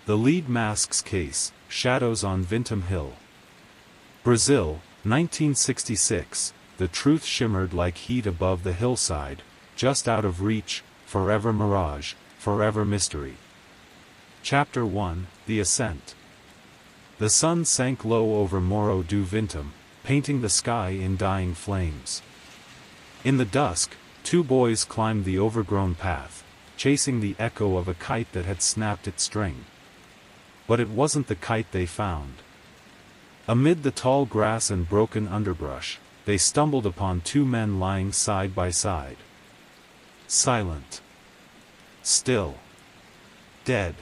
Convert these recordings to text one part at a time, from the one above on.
The lead masks case, Shadows on Vintém Hill. Brazil, 1966, the truth shimmered like heat above the hillside, just out of reach, forever mirage, forever mystery. Chapter 1, The Ascent. The sun sank low over Morro do Vintém, painting the sky in dying flames. In the dusk, two boys climbed the overgrown path, chasing the echo of a kite that had snapped its string. But it wasn't the kite they found. Amid the tall grass and broken underbrush, they stumbled upon two men lying side by side. Silent. Still. Dead.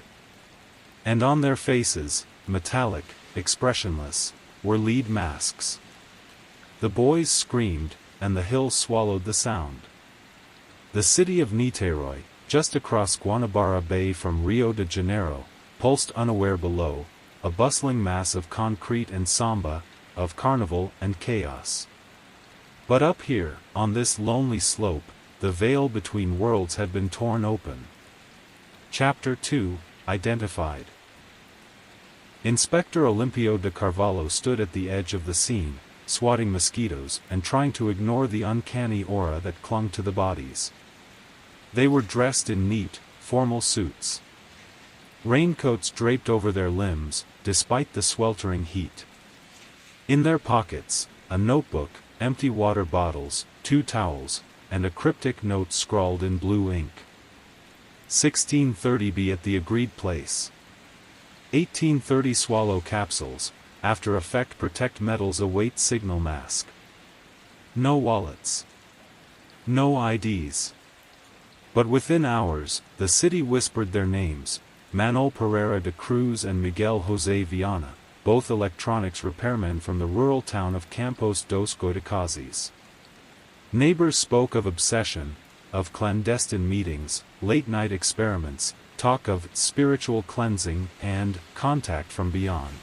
And on their faces, metallic, expressionless, were lead masks. The boys screamed, and the hill swallowed the sound. The city of Niterói, just across Guanabara Bay from Rio de Janeiro, pulsed unaware below, a bustling mass of concrete and samba, of carnival and chaos. But up here, on this lonely slope, the veil between worlds had been torn open. Chapter 2, Identified. Inspector Olimpio de Carvalho stood at the edge of the scene, swatting mosquitoes and trying to ignore the uncanny aura that clung to the bodies. They were dressed in neat, formal suits. Raincoats draped over their limbs, despite the sweltering heat. In their pockets, a notebook, empty water bottles, 2 towels, and a cryptic note scrawled in blue ink. 16:30 be at the agreed place. 18:30 swallow capsules, after effect protect metals await signal mask. No wallets. No IDs. But within hours, the city whispered their names, Manuel Pereira de Cruz and Miguel José Viana, both electronics repairmen from the rural town of Campos dos Goitacazes. Neighbors spoke of obsession, of clandestine meetings, late-night experiments, talk of spiritual cleansing and contact from beyond.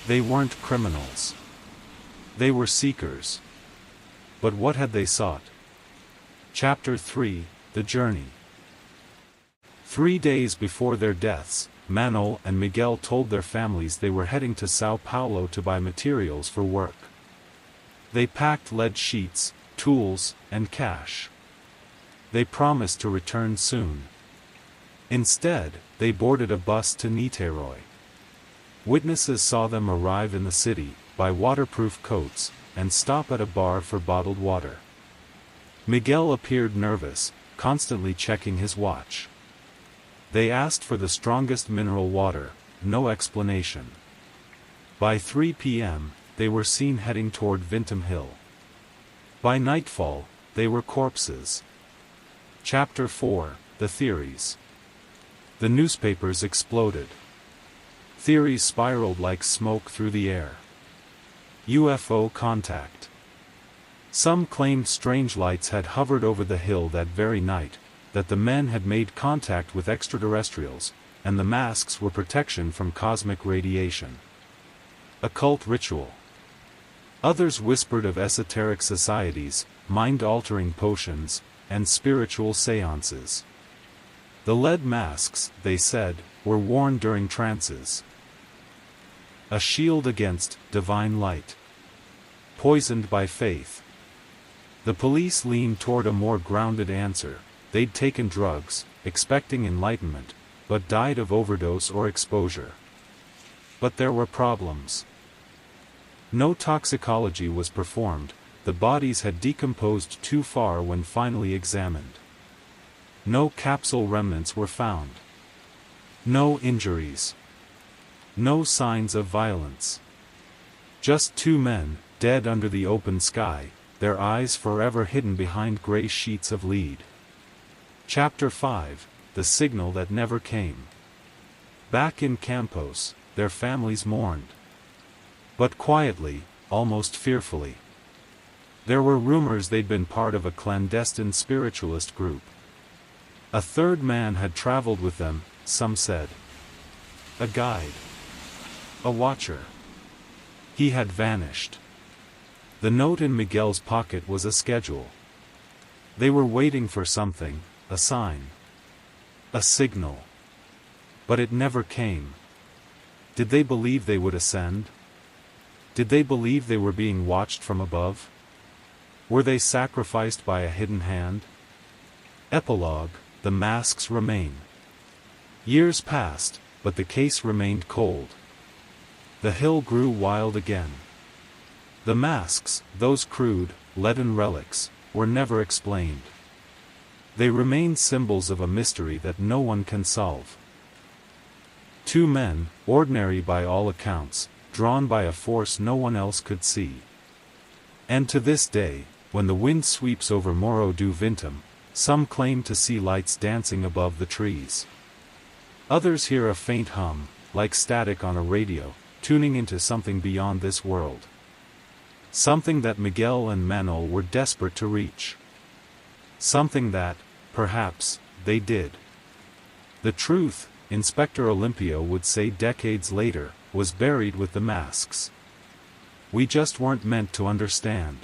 They weren't criminals. They were seekers. But what had they sought? Chapter 3, The Journey. 3 days before their deaths, Manuel and Miguel told their families they were heading to Sao Paulo to buy materials for work. They packed lead sheets, tools, and cash. They promised to return soon. Instead, they boarded a bus to Niterói. Witnesses saw them arrive in the city, buy waterproof coats, and stop at a bar for bottled water. Miguel appeared nervous, constantly checking his watch. They asked for the strongest mineral water, no explanation. By 3 p.m., they were seen heading toward Vintém Hill. By nightfall, they were corpses. Chapter 4, The Theories. The newspapers exploded. Theories spiraled like smoke through the air. UFO contact. Some claimed strange lights had hovered over the hill that very night, that the men had made contact with extraterrestrials, and the masks were protection from cosmic radiation. Occult ritual. Others whispered of esoteric societies, mind-altering potions, and spiritual seances. The lead masks, they said, were worn during trances. A shield against divine light. Poisoned by faith. The police leaned toward a more grounded answer. They'd taken drugs, expecting enlightenment, but died of overdose or exposure. But there were problems. No toxicology was performed, the bodies had decomposed too far when finally examined. No capsule remnants were found. No injuries. No signs of violence. Just 2 men, dead under the open sky, their eyes forever hidden behind gray sheets of lead. Chapter 5, The Signal That Never Came. Back in Campos, their families mourned. But quietly, almost fearfully. There were rumors they'd been part of a clandestine spiritualist group. A third man had traveled with them, some said. A guide. A watcher. He had vanished. The note in Miguel's pocket was a schedule. They were waiting for something, a sign. A signal. But it never came. Did they believe they would ascend? Did they believe they were being watched from above? Were they sacrificed by a hidden hand? Epilogue: the masks remain. Years passed, but the case remained cold. The hill grew wild again. The masks, those crude, leaden relics, were never explained. They remain symbols of a mystery that no one can solve. Two men, ordinary by all accounts, drawn by a force no one else could see. And to this day, when the wind sweeps over Morro do Vintém, some claim to see lights dancing above the trees. Others hear a faint hum, like static on a radio, tuning into something beyond this world. Something that Miguel and Manuel were desperate to reach. Something that, perhaps, they did. The truth, Inspector Olimpio would say decades later, was buried with the masks. We just weren't meant to understand.